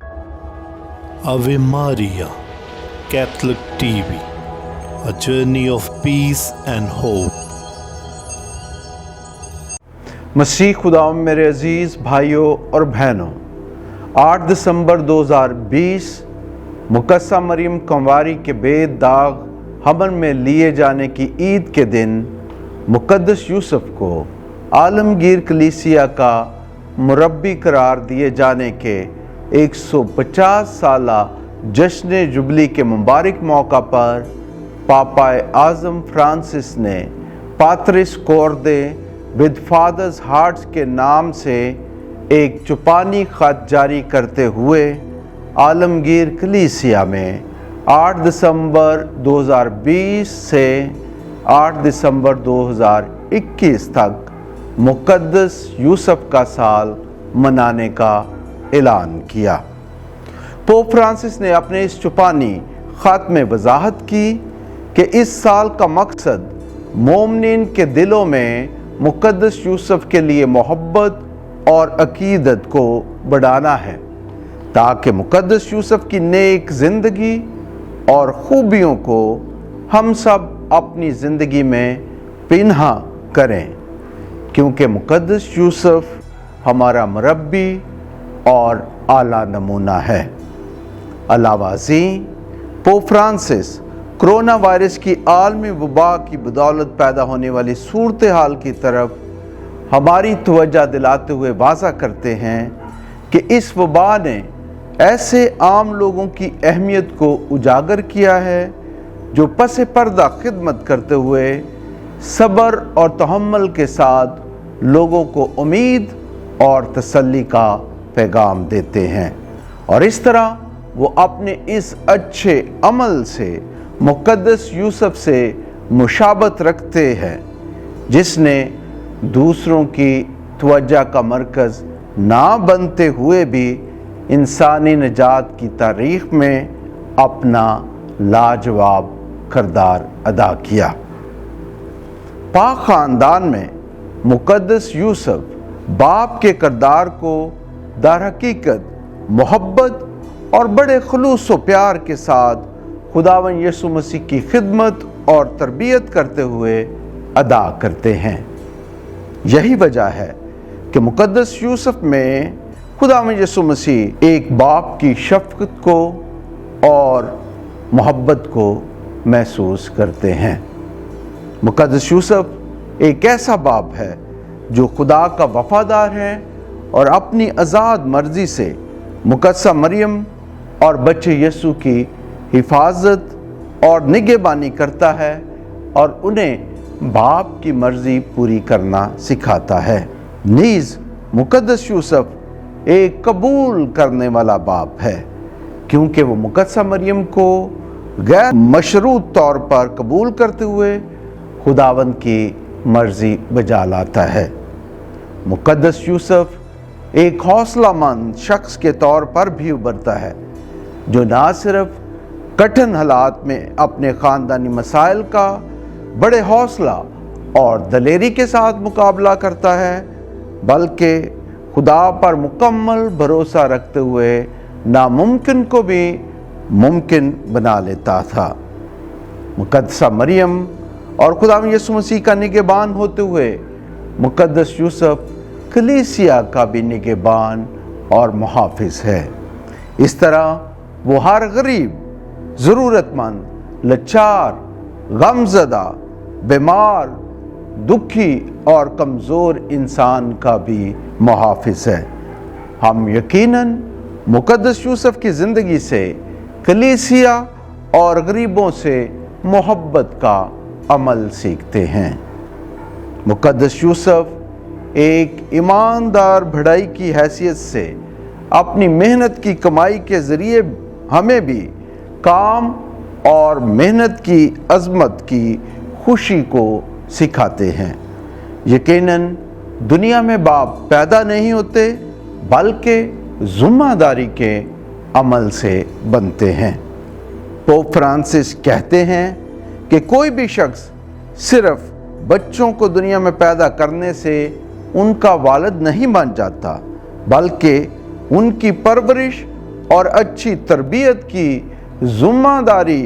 Ave Maria, Catholic TV, a journey of peace and hope. مسیح خدا میرے عزیز بھائیوں اور بہنوں، 8 دسمبر 2020 مقدسہ مریم کنواری کے بے داغ حمل میں لیے جانے کی عید کے دن مقدس یوسف کو عالمگیر کلیسیا کا مربی قرار دیے جانے کے 150 سالہ جشن جبلی کے مبارک موقع پر پاپا اعظم فرانسس نے پاترس کوردے ود فادرز ہارٹس کے نام سے ایک چوپانی خط جاری کرتے ہوئے عالمگیر کلیسیا میں 8 دسمبر 2020 سے 8 دسمبر 2021 تک مقدس یوسف کا سال منانے کا اعلان کیا۔ پوپ فرانسس نے اپنے اس چوپانی خط میں وضاحت کی کہ اس سال کا مقصد مومنین کے دلوں میں مقدس یوسف کے لیے محبت اور عقیدت کو بڑھانا ہے، تاکہ مقدس یوسف کی نیک زندگی اور خوبیوں کو ہم سب اپنی زندگی میں پنہاں کریں، کیونکہ مقدس یوسف ہمارا مربی اور اعلیٰ نمونہ ہے۔ علاوہ ازیں پوپ فرانسس کرونا وائرس کی عالمی وبا کی بدولت پیدا ہونے والی صورتحال کی طرف ہماری توجہ دلاتے ہوئے واضح کرتے ہیں کہ اس وبا نے ایسے عام لوگوں کی اہمیت کو اجاگر کیا ہے جو پس پردہ خدمت کرتے ہوئے صبر اور تحمل کے ساتھ لوگوں کو امید اور تسلی کا پیغام دیتے ہیں، اور اس طرح وہ اپنے اس اچھے عمل سے مقدس یوسف سے مشابہت رکھتے ہیں، جس نے دوسروں کی توجہ کا مرکز نہ بنتے ہوئے بھی انسانی نجات کی تاریخ میں اپنا لاجواب کردار ادا کیا۔ پاک خاندان میں مقدس یوسف باپ کے کردار کو در حقیقت محبت اور بڑے خلوص و پیار کے ساتھ خداوند یسوع مسیح کی خدمت اور تربیت کرتے ہوئے ادا کرتے ہیں۔ یہی وجہ ہے کہ مقدس یوسف میں خداوند یسوع مسیح ایک باپ کی شفقت کو اور محبت کو محسوس کرتے ہیں۔ مقدس یوسف ایک ایسا باپ ہے جو خدا کا وفادار ہے اور اپنی آزاد مرضی سے مقدسہ مریم اور بچے یسوع کی حفاظت اور نگہبانی کرتا ہے اور انہیں باپ کی مرضی پوری کرنا سکھاتا ہے۔ نیز مقدس یوسف ایک قبول کرنے والا باپ ہے، کیونکہ وہ مقدسہ مریم کو غیر مشروط طور پر قبول کرتے ہوئے خداوند کی مرضی بجا لاتا ہے۔ مقدس یوسف ایک حوصلہ مند شخص کے طور پر بھی ابھرتا ہے، جو نہ صرف کٹھن حالات میں اپنے خاندانی مسائل کا بڑے حوصلہ اور دلیری کے ساتھ مقابلہ کرتا ہے، بلکہ خدا پر مکمل بھروسہ رکھتے ہوئے ناممکن کو بھی ممکن بنا لیتا تھا۔ مقدسہ مریم اور خداوند یسوع مسیح کا نگہبان ہوتے ہوئے مقدس یوسف کلیسیا کا بھی نگہبان اور محافظ ہے۔ اس طرح وہ ہر غریب، ضرورت مند، لاچار، غم زدہ، بیمار، دکھی اور کمزور انسان کا بھی محافظ ہے۔ ہم یقیناً مقدس یوسف کی زندگی سے کلیسیا اور غریبوں سے محبت کا عمل سیکھتے ہیں۔ مقدس یوسف ایک ایماندار بھڑائی کی حیثیت سے اپنی محنت کی کمائی کے ذریعے ہمیں بھی کام اور محنت کی عظمت کی خوشی کو سکھاتے ہیں۔ یقیناً دنیا میں باپ پیدا نہیں ہوتے، بلکہ ذمہ داری کے عمل سے بنتے ہیں۔ پوپ فرانسس کہتے ہیں کہ کوئی بھی شخص صرف بچوں کو دنیا میں پیدا کرنے سے ان کا والد نہیں بن جاتا، بلکہ ان کی پرورش اور اچھی تربیت کی ذمہ داری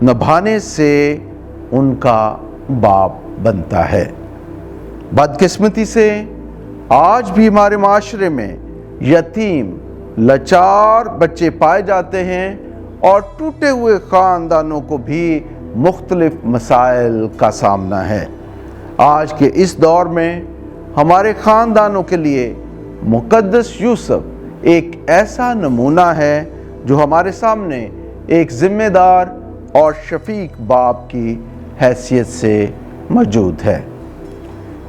نبھانے سے ان کا باپ بنتا ہے۔ بدقسمتی سے آج بھی ہمارے معاشرے میں یتیم لاچار بچے پائے جاتے ہیں اور ٹوٹے ہوئے خاندانوں کو بھی مختلف مسائل کا سامنا ہے۔ آج کے اس دور میں ہمارے خاندانوں کے لیے مقدس یوسف ایک ایسا نمونہ ہے جو ہمارے سامنے ایک ذمہ دار اور شفیق باپ کی حیثیت سے موجود ہے۔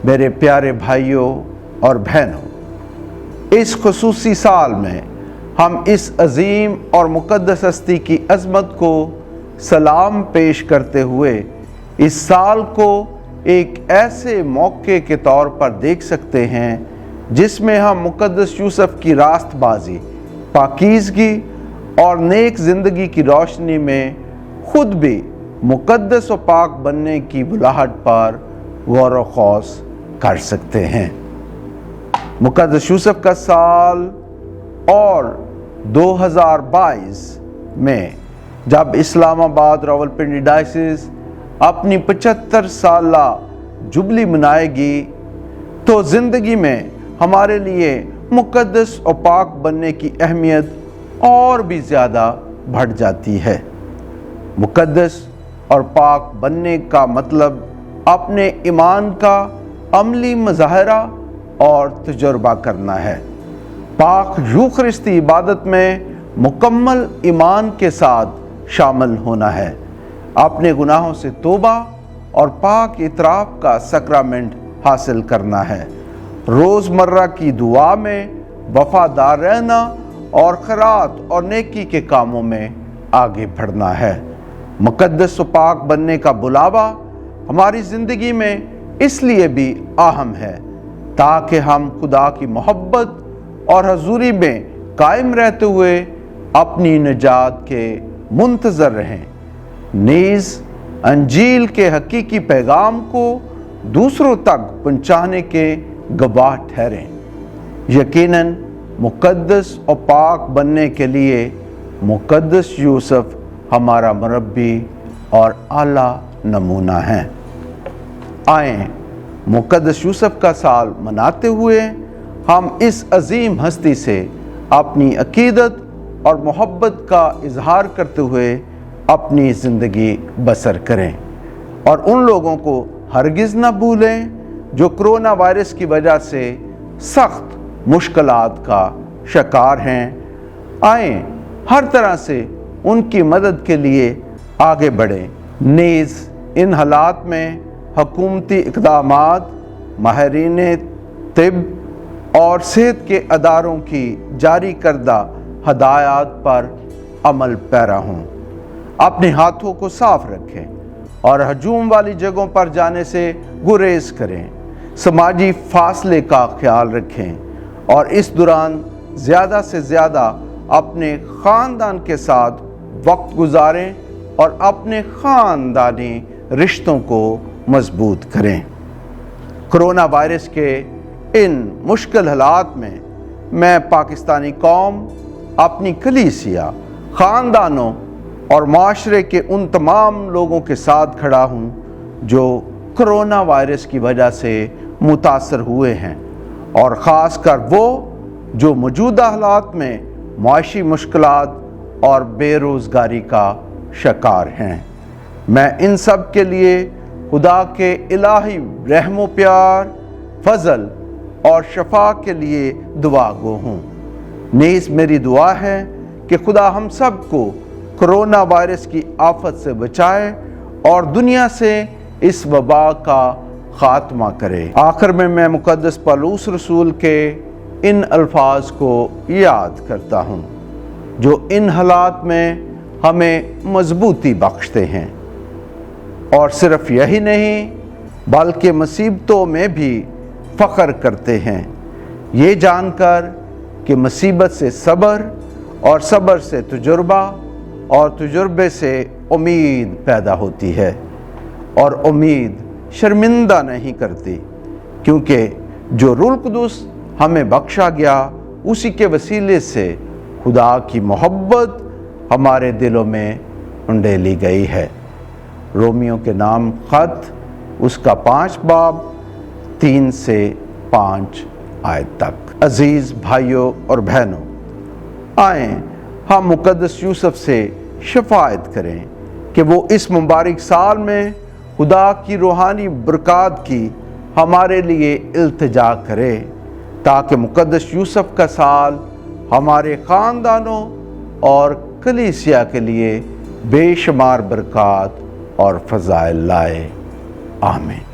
میرے پیارے بھائیوں اور بہنوں، اس خصوصی سال میں ہم اس عظیم اور مقدس ہستی کی عظمت کو سلام پیش کرتے ہوئے اس سال کو ایک ایسے موقع کے طور پر دیکھ سکتے ہیں جس میں ہم مقدس یوسف کی راست بازی، پاکیزگی اور نیک زندگی کی روشنی میں خود بھی مقدس و پاک بننے کی بلاہٹ پر غور و خوض کر سکتے ہیں۔ مقدس یوسف کا سال اور 2022 میں جب اسلام آباد راولپنڈی ڈائسس اپنی 75 سالہ جبلی منائے گی تو زندگی میں ہمارے لیے مقدس و پاک بننے کی اہمیت اور بھی زیادہ بڑھ جاتی ہے۔ مقدس اور پاک بننے کا مطلب اپنے ایمان کا عملی مظاہرہ اور تجربہ کرنا ہے۔ پاک یوخرستی عبادت میں مکمل ایمان کے ساتھ شامل ہونا ہے، اپنے گناہوں سے توبہ اور پاک اعتراف کا سکرامنٹ حاصل کرنا ہے، روزمرہ کی دعا میں وفادار رہنا اور خیرات اور نیکی کے کاموں میں آگے بڑھنا ہے۔ مقدس و پاک بننے کا بلاوا ہماری زندگی میں اس لیے بھی اہم ہے تاکہ ہم خدا کی محبت اور حضوری میں قائم رہتے ہوئے اپنی نجات کے منتظر رہیں، نیز انجیل کے حقیقی پیغام کو دوسروں تک پہنچانے کے گواہ ٹھہریں۔ یقیناً مقدس اور پاک بننے کے لیے مقدس یوسف ہمارا مربی اور اعلیٰ نمونہ ہیں۔ آئیں مقدس یوسف کا سال مناتے ہوئے ہم اس عظیم ہستی سے اپنی عقیدت اور محبت کا اظہار کرتے ہوئے اپنی زندگی بسر کریں، اور ان لوگوں کو ہرگز نہ بھولیں جو کرونا وائرس کی وجہ سے سخت مشکلات کا شکار ہیں۔ آئیں ہر طرح سے ان کی مدد کے لیے آگے بڑھیں، نیز ان حالات میں حکومتی اقدامات، ماہرین طب اور صحت کے اداروں کی جاری کردہ ہدایات پر عمل پیرا ہوں۔ اپنے ہاتھوں کو صاف رکھیں اور ہجوم والی جگہوں پر جانے سے گریز کریں، سماجی فاصلے کا خیال رکھیں اور اس دوران زیادہ سے زیادہ اپنے خاندان کے ساتھ وقت گزاریں اور اپنے خاندانی رشتوں کو مضبوط کریں۔ کرونا وائرس کے ان مشکل حالات میں میں پاکستانی قوم، اپنی کلیسیا، خاندانوں اور معاشرے کے ان تمام لوگوں کے ساتھ کھڑا ہوں جو کرونا وائرس کی وجہ سے متاثر ہوئے ہیں، اور خاص کر وہ جو موجودہ حالات میں معاشی مشکلات اور بے روزگاری کا شکار ہیں۔ میں ان سب کے لیے خدا کے الہی رحم و پیار، فضل اور شفا کے لیے دعا گو ہوں۔ نیز میری دعا ہے کہ خدا ہم سب کو کرونا وائرس کی آفت سے بچائے اور دنیا سے اس وبا کا خاتمہ کرے۔ آخر میں مقدس پولس رسول کے ان الفاظ کو یاد کرتا ہوں جو ان حالات میں ہمیں مضبوطی بخشتے ہیں، اور صرف یہی نہیں بلکہ مصیبتوں میں بھی فخر کرتے ہیں، یہ جان کر کہ مصیبت سے صبر اور صبر سے تجربہ اور تجربے سے امید پیدا ہوتی ہے، اور امید شرمندہ نہیں کرتی، کیونکہ جو روح القدس ہمیں بخشا گیا اسی کے وسیلے سے خدا کی محبت ہمارے دلوں میں انڈیلی گئی ہے۔ رومیو کے نام خط اس کا 5 باب 3 سے 5 آیت تک۔ عزیز بھائیوں اور بہنوں، آئیں ہم مقدس یوسف سے شفاعت کریں کہ وہ اس مبارک سال میں خدا کی روحانی برکات کی ہمارے لیے التجا کرے، تاکہ مقدس یوسف کا سال ہمارے خاندانوں اور کلیسیا کے لیے بے شمار برکات اور فضائل لائے۔ آمین۔